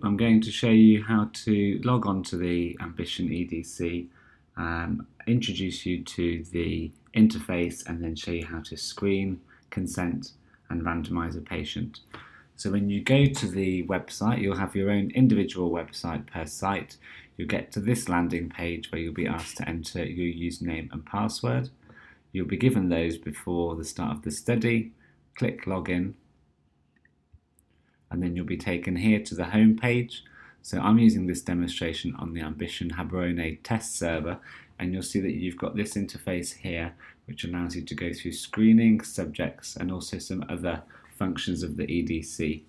I'm going to show you how to log on to the Ambition EDC, introduce you to the interface, and then show you how to screen, consent, and randomize a patient. So when you go to the website, you'll have your own individual website per site. You'll get to this landing page where you'll be asked to enter your username and password. You'll be given those before the start of the study. Click login, and then you'll be taken here to the home page. So I'm using this demonstration on the Ambition Habrone test server, and you'll see that you've got this interface here which allows you to go through screening, subjects, and also some other functions of the EDC.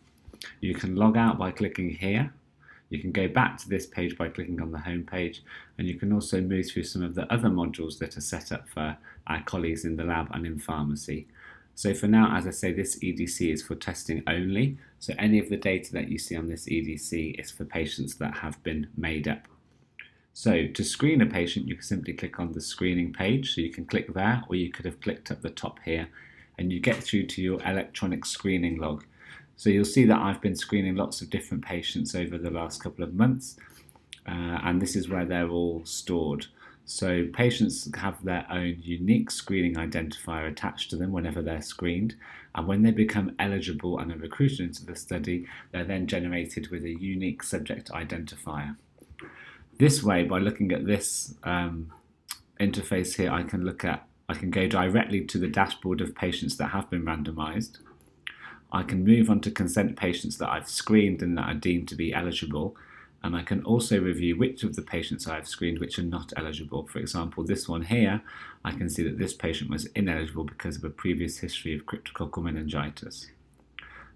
You can log out by clicking here. You can go back to this page by clicking on the home page, and you can also move through some of the other modules that are set up for our colleagues in the lab and in pharmacy. So for now, as I say, this EDC is for testing only. So any of the data that you see on this EDC is for patients that have been made up. So to screen a patient, you can simply click on the screening page. So you can click there, or you could have clicked at the top here, and you get through to your electronic screening log. So you'll see that I've been screening lots of different patients over the last couple of months, and this is where they're all stored. So patients have their own unique screening identifier attached to them whenever they're screened, and when they become eligible and are recruited into the study, they're then generated with a unique subject identifier. This way, by looking at this interface here, I can go directly to the dashboard of patients that have been randomized. I can move on to consent patients that I've screened and that are deemed to be eligible, and I can also review which of the patients I've screened which are not eligible. For example, this one here, I can see that this patient was ineligible because of a previous history of cryptococcal meningitis.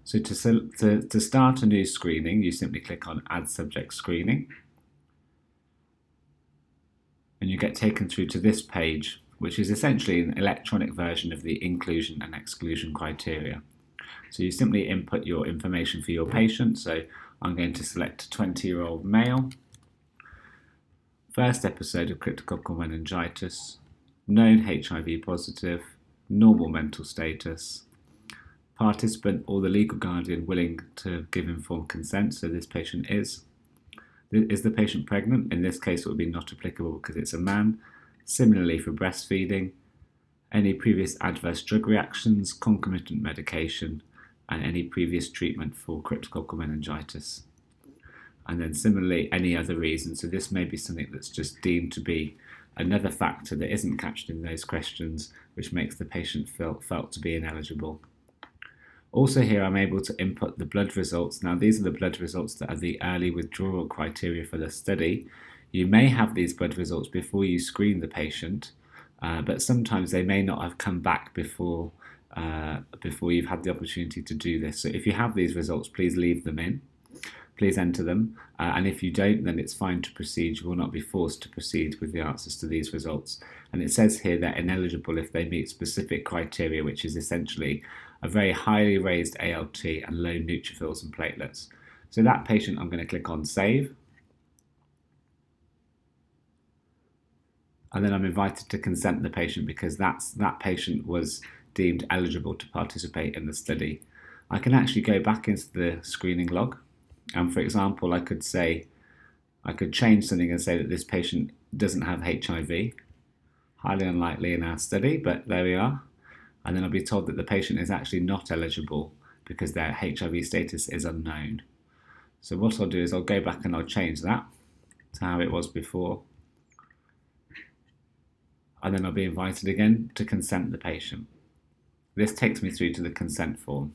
So to start a new screening, you simply click on Add Subject Screening, and you get taken through to this page, which is essentially an electronic version of the inclusion and exclusion criteria. So you simply input your information for your patient. So I'm going to select a 20-year-old male, first episode of cryptococcal meningitis, known HIV positive, normal mental status, participant or the legal guardian willing to give informed consent, so this patient is. Is the patient pregnant? In this case it would be not applicable because it's a man. Similarly for breastfeeding, any previous adverse drug reactions, concomitant medication, and any previous treatment for cryptococcal meningitis. And then similarly, any other reason. So this may be something that's just deemed to be another factor that isn't captured in those questions, which makes the patient felt to be ineligible. Also here, I'm able to input the blood results. Now, these are the blood results that are the early withdrawal criteria for the study. You may have these blood results before you screen the patient, but sometimes they may not have come back before you've had the opportunity to do this. So if you have these results, please leave them in. Please enter them. And if you don't, then it's fine to proceed. You will not be forced to proceed with the answers to these results. And it says here they're ineligible if they meet specific criteria, which is essentially a very highly raised ALT and low neutrophils and platelets. So that patient, I'm going to click on Save. And then I'm invited to consent the patient because that patient was deemed eligible to participate in the study. I can actually go back into the screening log, and for example, I could change something and say that this patient doesn't have HIV. Highly unlikely in our study, but there we are. And then I'll be told that the patient is actually not eligible because their HIV status is unknown. So what I'll do is I'll go back and I'll change that to how it was before. And then I'll be invited again to consent the patient. This takes me through to the consent form.